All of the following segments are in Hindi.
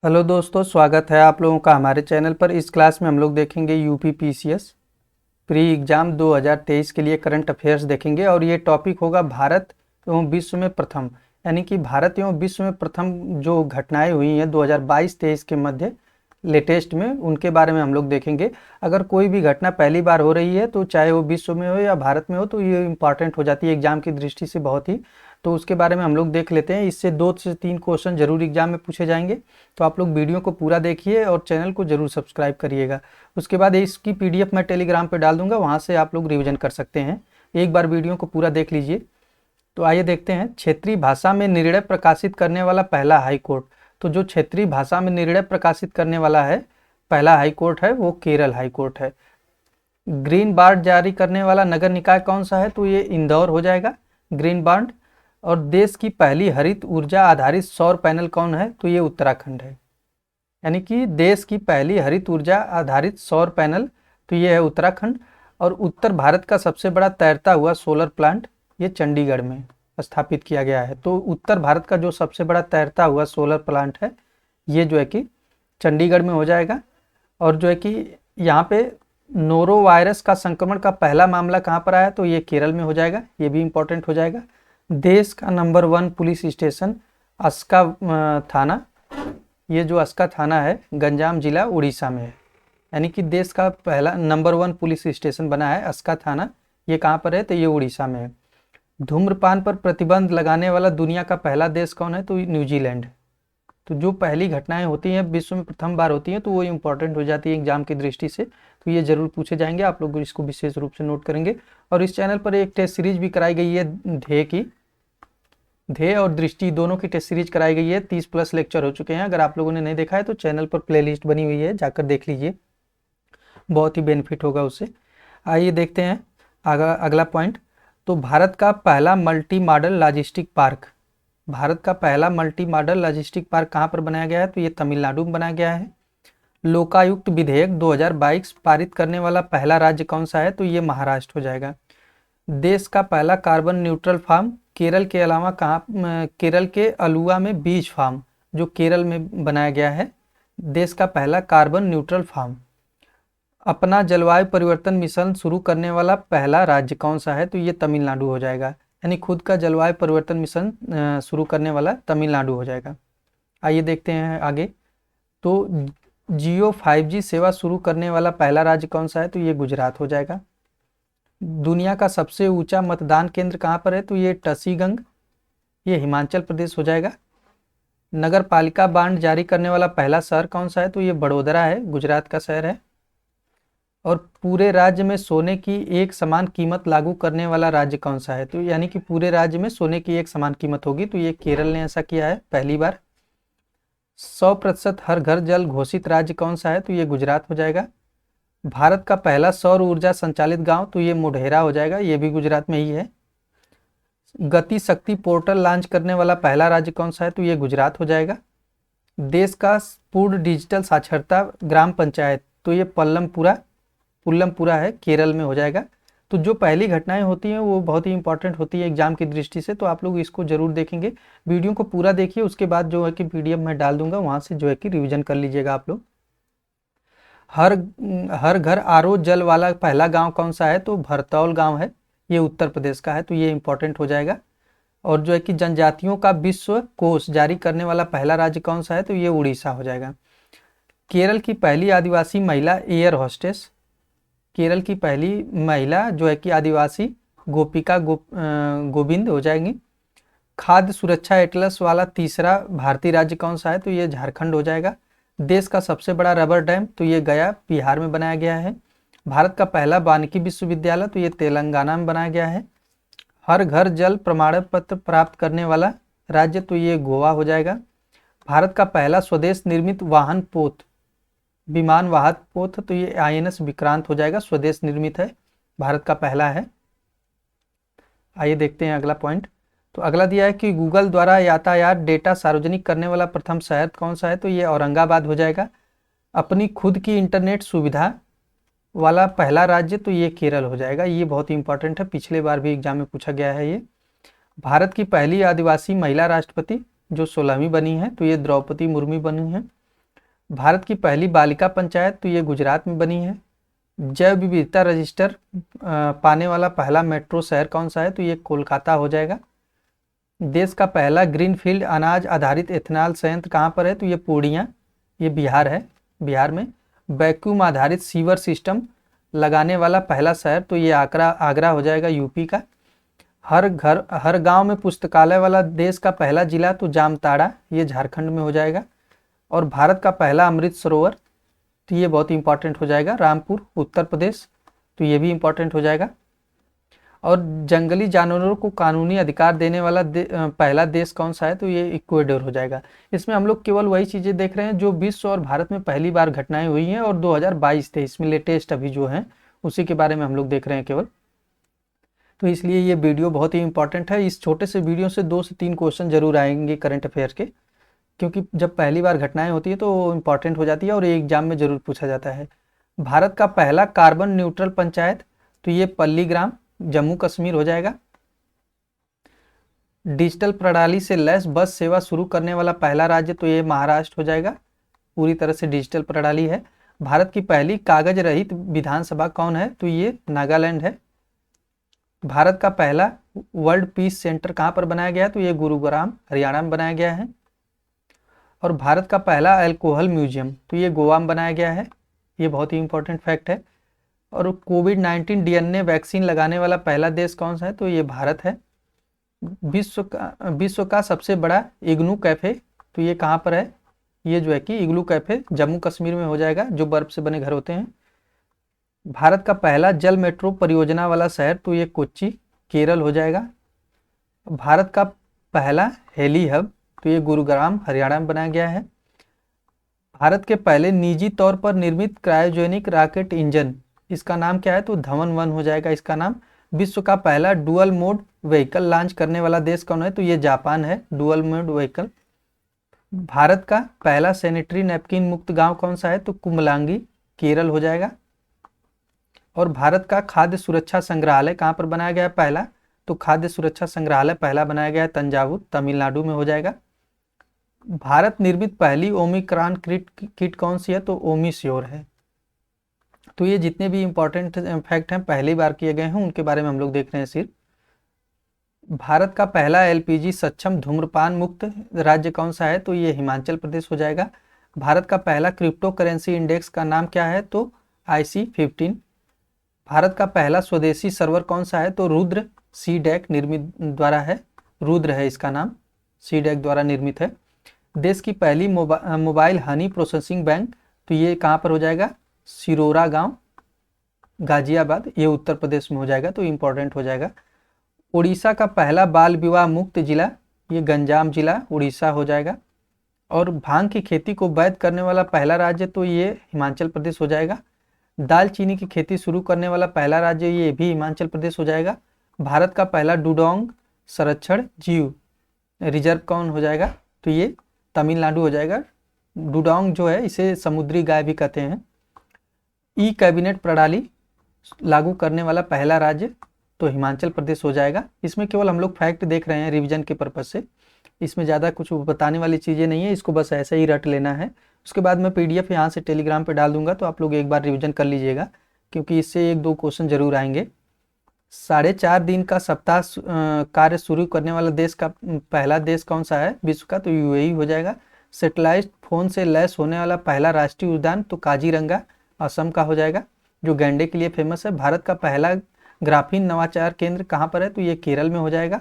हेलो दोस्तों, स्वागत है आप लोगों का हमारे चैनल पर। इस क्लास में हम लोग देखेंगे यूपी पीसीएस प्री एग्ज़ाम 2023 के लिए करंट अफेयर्स देखेंगे और ये टॉपिक होगा भारत एवं विश्व में प्रथम, यानी कि भारत एवं विश्व में प्रथम जो घटनाएं हुई हैं 2022-23 के मध्य लेटेस्ट में, उनके बारे में हम लोग देखेंगे। अगर कोई भी घटना पहली बार हो रही है तो चाहे वो विश्व में हो या भारत में हो तो ये इंपॉर्टेंट हो जाती है एग्जाम की दृष्टि से बहुत ही। तो उसके बारे में हम लोग देख लेते हैं। इससे 2 से 3 क्वेश्चन जरूर एग्जाम में पूछे जाएंगे, तो आप लोग वीडियो को पूरा देखिए और चैनल को जरूर सब्सक्राइब करिएगा। उसके बाद इसकी पीडीएफ मैं टेलीग्राम पे डाल दूंगा, वहाँ से आप लोग रिविजन कर सकते हैं। एक बार वीडियो को पूरा देख लीजिए। तो आइए देखते हैं। क्षेत्रीय भाषा में निर्णय प्रकाशित करने वाला पहला हाई कोर्ट। तो जो क्षेत्रीय भाषा में निर्णय प्रकाशित करने वाला है पहला हाई कोर्ट है वो केरल हाई कोर्ट है। ग्रीन बांड जारी करने वाला नगर निकाय कौन सा है? तो ये इंदौर हो जाएगा, ग्रीन बांड। और देश की पहली हरित ऊर्जा आधारित सौर पैनल कौन है? तो ये उत्तराखंड है। यानी कि देश की पहली हरित ऊर्जा आधारित सौर पैनल तो ये है उत्तराखंड। और उत्तर भारत का सबसे बड़ा तैरता हुआ सोलर प्लांट ये चंडीगढ़ में स्थापित किया गया है। तो उत्तर भारत का जो सबसे बड़ा तैरता हुआ सोलर प्लांट है ये जो है कि चंडीगढ़ में हो जाएगा। और जो है कि यहाँ पे नोरो वायरस का संक्रमण का पहला मामला कहाँ पर आया? तो ये केरल में हो जाएगा, ये भी इंपॉर्टेंट हो जाएगा। देश का नंबर 1 पुलिस स्टेशन अस्का थाना, ये जो अस्का थाना है गंजाम जिला उड़ीसा में है। यानी कि देश का पहला नंबर 1 पुलिस स्टेशन बना है अस्का थाना। ये कहाँ पर है? तो ये उड़ीसा में है। धूम्रपान पर प्रतिबंध लगाने वाला दुनिया का पहला देश कौन है? तो न्यूजीलैंड। तो जो पहली घटनाएं होती हैं विश्व में प्रथम बार होती हैं तो वो इंपॉर्टेंट हो जाती है एग्जाम की दृष्टि से, तो ये जरूर पूछे जाएंगे। आप लोग इसको विशेष रूप से नोट करेंगे। और इस चैनल पर एक टेस्ट सीरीज भी कराई गई है ध्येय की, ध्येय और दृष्टि दोनों की टेस्ट सीरीज कराई गई है। 30+ लेक्चर हो चुके हैं। अगर आप लोगों ने नहीं देखा है तो चैनल पर प्लेलिस्ट बनी हुई है, जाकर देख लीजिए, बहुत ही बेनिफिट होगा उससे। आइए देखते हैं अगला पॉइंट। तो भारत का पहला multi modal logistic park, Bharat का पहला मल्टी मॉडल लॉजिस्टिक पार्क कहाँ पर बनाया गया है? तो ये तमिलनाडु में बनाया गया है। लोकायुक्त विधेयक 2022 पारित करने वाला पहला राज्य कौन सा है? तो ये महाराष्ट्र हो जाएगा। देश का पहला कार्बन न्यूट्रल फार्म केरल के अलावा कहाँ? केरल के अलुआ में बीज फार्म जो केरल में बनाया गया है, देश का पहला कार्बन न्यूट्रल फार्म। अपना जलवायु परिवर्तन मिशन शुरू करने वाला पहला राज्य कौन सा है? तो ये तमिलनाडु हो जाएगा। यानी खुद का जलवायु परिवर्तन मिशन शुरू करने वाला तमिलनाडु हो जाएगा। आइए देखते हैं आगे। तो जियो 5G सेवा शुरू करने वाला पहला राज्य कौन सा है? तो ये गुजरात हो जाएगा। दुनिया का सबसे ऊंचा मतदान केंद्र कहाँ पर है? तो ये टसीगंग, ये हिमाचल प्रदेश हो जाएगा। नगर पालिका बांड जारी करने वाला पहला शहर कौन सा है? तो ये बड़ोदरा है, गुजरात का शहर है। और पूरे राज्य में सोने की एक समान कीमत लागू करने वाला राज्य कौन सा है? तो यानी कि पूरे राज्य में सोने की एक समान कीमत होगी, तो ये केरल ने ऐसा किया है पहली बार। 100% हर घर जल घोषित राज्य कौन सा है? तो ये गुजरात हो जाएगा। भारत का पहला सौर ऊर्जा संचालित गांव तो ये मोढेरा हो जाएगा, ये भी गुजरात में ही है। गति शक्ति पोर्टल लॉन्च करने वाला पहला राज्य कौन सा है? तो ये गुजरात हो जाएगा। देश का पूर्ण डिजिटल साक्षरता ग्राम पंचायत तो ये पुल्लमपुरा है, केरल में हो जाएगा। तो जो पहली घटनाएं होती हैं वो बहुत ही इंपॉर्टेंट होती है एग्जाम की दृष्टि से, तो आप लोग इसको जरूर देखेंगे। वीडियो को पूरा देखिए, उसके बाद जो है कि पीडीएफ में डाल दूंगा, वहां से जो है कि रिवीजन कर लीजिएगा आप लोग। हर हर घर आरओ जल वाला पहला गांव कौन सा है? तो भरतौल गांव है, ये उत्तर प्रदेश का है, तो ये इंपॉर्टेंट हो जाएगा। और जो है कि जनजातियों का विश्व कोश जारी करने वाला पहला राज्य कौन सा है? तो ये उड़ीसा हो जाएगा। केरल की पहली आदिवासी महिला एयर होस्टेस, केरल की पहली महिला जो है कि आदिवासी गोपिका गोविंद हो जाएंगी। खाद्य सुरक्षा एटलस वाला तीसरा भारतीय राज्य कौन सा है? तो ये झारखंड हो जाएगा। देश का सबसे बड़ा रबर डैम तो ये गया बिहार में बनाया गया है। भारत का पहला वानिकी विश्वविद्यालय तो ये तेलंगाना में बनाया गया है। हर घर जल प्रमाण पत्र प्राप्त करने वाला राज्य तो ये गोवा हो जाएगा। भारत का पहला स्वदेश निर्मित वाहन पोत विमान वाहक पोत तो ये INS विक्रांत हो जाएगा, स्वदेश निर्मित है, भारत का पहला है। आइए देखते हैं अगला पॉइंट। तो अगला दिया है कि गूगल द्वारा यातायात डेटा सार्वजनिक करने वाला प्रथम शहर कौन सा है? तो ये औरंगाबाद हो जाएगा। अपनी खुद की इंटरनेट सुविधा वाला पहला राज्य तो ये केरल हो जाएगा, ये बहुत ही इंपॉर्टेंट है, पिछले बार भी एग्जाम में पूछा गया है ये। भारत की पहली आदिवासी महिला राष्ट्रपति जो 16वीं बनी है तो ये द्रौपदी मुर्मू बनी है। भारत की पहली बालिका पंचायत तो ये गुजरात में बनी है। जैव विविधता रजिस्टर पाने वाला पहला मेट्रो शहर कौन सा है, तो ये कोलकाता हो जाएगा। देश का पहला ग्रीनफील्ड अनाज आधारित एथेनॉल संयंत्र कहाँ पर है, तो ये पूर्णिया, ये बिहार है, बिहार में। वैक्यूम आधारित सीवर सिस्टम लगाने वाला पहला शहर तो ये आगरा हो जाएगा, यूपी का। हर गांव में पुस्तकालय वाला देश का पहला जिला तो जामताड़ा, ये झारखंड में हो जाएगा। और भारत का पहला अमृत सरोवर तो ये बहुत इंपॉर्टेंट हो जाएगा, रामपुर, उत्तर प्रदेश, तो ये भी इंपॉर्टेंट हो जाएगा। और जंगली जानवरों को कानूनी अधिकार देने वाला पहला देश कौन सा है, तो ये इक्वेडोर हो जाएगा। इसमें हम लोग केवल वही चीज़ें देख रहे हैं जो विश्व और भारत में पहली बार घटनाएं हुई हैं और 2022-23 में लेटेस्ट अभी जो हैं उसी के बारे में हम लोग देख रहे हैं केवल। तो इसलिए ये वीडियो बहुत ही इंपॉर्टेंट है। इस छोटे से वीडियो से 2 से 3 क्वेश्चन जरूर आएंगे करंट अफेयर के, क्योंकि जब पहली बार घटनाएं होती है तो इम्पॉर्टेंट हो जाती है और एग्जाम में जरूर पूछा जाता है। भारत का पहला कार्बन न्यूट्रल पंचायत तो ये पल्लीग्राम, जम्मू कश्मीर हो जाएगा। डिजिटल प्रणाली से लैस बस सेवा शुरू करने वाला पहला राज्य तो ये महाराष्ट्र हो जाएगा, पूरी तरह से डिजिटल प्रणाली है। भारत की पहली कागज रहित विधानसभा कौन है, तो ये नागालैंड है। भारत का पहला वर्ल्ड पीस सेंटर कहाँ पर बनाया गया है, तो ये गुरुग्राम, हरियाणा में बनाया गया है। और भारत का पहला अल्कोहल म्यूजियम तो ये गोवा में बनाया गया है, ये बहुत ही इंपॉर्टेंट फैक्ट है। और कोविड-19 डीएनए वैक्सीन लगाने वाला पहला देश कौन सा है, तो ये भारत है। विश्व का सबसे बड़ा इग्नू कैफे तो ये कहाँ पर है, ये जो है कि इग्लू कैफे जम्मू कश्मीर में हो जाएगा, जो बर्फ से बने घर होते हैं। भारत का पहला जल मेट्रो परियोजना वाला शहर तो ये कोच्चि, केरल हो जाएगा। भारत का पहला हेली हब तो ये गुरुग्राम, हरियाणा में बनाया गया है। भारत के पहले निजी तौर पर निर्मित क्रायोजेनिक रॉकेट इंजन, इसका नाम क्या है, तो धवन-1 हो जाएगा इसका नाम। विश्व का पहला डुअल मोड व्हीकल लॉन्च करने वाला देश कौन है, तो ये जापान है, डुअल मोड व्हीकल। भारत का पहला सैनिटरी नैपकिन मुक्त गांव कौन सा है, तो कुमलांगी, केरल हो जाएगा। और भारत का खाद्य सुरक्षा संग्रहालय कहाँ पर बनाया गया है पहला, तो खाद्य सुरक्षा संग्रहालय पहला बनाया गया है तंजावुर, तमिलनाडु में हो जाएगा। भारत निर्मित पहली ओमिक्रॉन किट कौन सी है, तो ओमिश्योर है। तो ये जितने भी इंपॉर्टेंट फैक्ट हैं पहली बार किए गए हैं उनके बारे में हम लोग देख रहे हैं सिर्फ। भारत का पहला एलपीजी सक्षम धूम्रपान मुक्त राज्य कौन सा है, तो ये हिमाचल प्रदेश हो जाएगा। भारत का पहला क्रिप्टो करेंसी इंडेक्स का नाम क्या है, तो IC15। भारत का पहला स्वदेशी सर्वर कौन सा है, तो रुद्र सीडैक निर्मित द्वारा है, रुद्र है इसका नाम, सीडैक द्वारा निर्मित है। देश की पहली मोबाइल हनी प्रोसेसिंग बैंक तो ये कहाँ पर हो जाएगा, सिरोरा गांव, गाजियाबाद, ये उत्तर प्रदेश में हो जाएगा, तो इम्पोर्टेंट हो जाएगा। उड़ीसा का पहला बाल विवाह मुक्त जिला ये गंजाम जिला, उड़ीसा हो जाएगा। और भांग की खेती को वैध करने वाला पहला राज्य तो ये हिमाचल प्रदेश हो जाएगा। दालचीनी की खेती शुरू करने वाला पहला राज्य ये भी हिमाचल प्रदेश हो जाएगा। भारत का पहला डुडोंग संरक्षण जीव रिजर्व कौन हो जाएगा, तो ये तमिलनाडु हो जाएगा। डुडोंग जो है इसे समुद्री गाय भी कहते हैं। ई कैबिनेट प्रणाली लागू करने वाला पहला राज्य तो हिमाचल प्रदेश हो जाएगा। इसमें केवल हम लोग फैक्ट देख रहे हैं रिवीजन के पर्पज से, इसमें ज़्यादा कुछ बताने वाली चीज़ें नहीं है, इसको बस ऐसे ही रट लेना है। उसके बाद मैं PDF यहाँ से टेलीग्राम पे डाल दूंगा, तो आप लोग एक बार रिवीजन कर लीजिएगा, क्योंकि इससे 1-2 क्वेश्चन जरूर आएंगे। 4.5 दिन का सप्ताह कार्य शुरू करने वाला देश का पहला देश कौन सा है विश्व का, तो UAE हो जाएगा। सेटेलाइट फोन से लैस होने वाला पहला राष्ट्रीय उद्यान तो काजीरंगा, असम का हो जाएगा, जो गैंडे के लिए फेमस है। भारत का पहला ग्राफीन नवाचार केंद्र कहाँ पर है, तो ये केरल में हो जाएगा।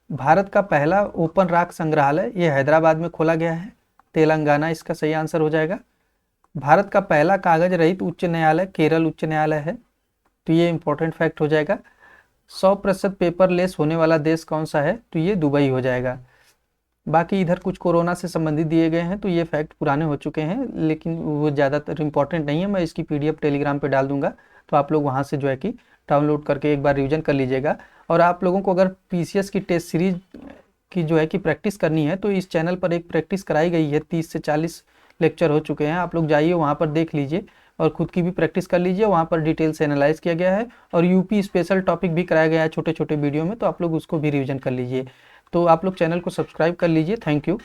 भारत का पहला ओपन रॉक संग्रहालय ये हैदराबाद में खोला गया है, तेलंगाना इसका सही आंसर हो जाएगा। भारत का पहला कागज रहित उच्च न्यायालय केरल उच्च न्यायालय है, तो ये इंपॉर्टेंट फैक्ट हो जाएगा। 100% पेपरलेस होने वाला देश कौन सा है, तो ये दुबई हो जाएगा। बाकी इधर कुछ कोरोना से संबंधित दिए गए हैं, तो ये फैक्ट पुराने हो चुके हैं, लेकिन वो ज़्यादातर इंपॉर्टेंट नहीं है। मैं इसकी PDF टेलीग्राम पे डाल दूंगा, तो आप लोग वहाँ से जो है कि डाउनलोड करके एक बार रिवीजन कर लीजिएगा। और आप लोगों को अगर PCS की टेस्ट सीरीज की जो है कि प्रैक्टिस करनी है, तो इस चैनल पर एक प्रैक्टिस कराई गई है, 30 से 40 लेक्चर हो चुके हैं। आप लोग जाइए वहाँ पर देख लीजिए और खुद की भी प्रैक्टिस कर लीजिए, वहाँ पर डिटेल से एनालाइज किया गया है। और UP स्पेशल टॉपिक भी कराया गया है छोटे छोटे वीडियो में, तो आप लोग उसको भी रिवीजन कर लीजिए। तो आप लोग चैनल को सब्सक्राइब कर लीजिए। Thank you.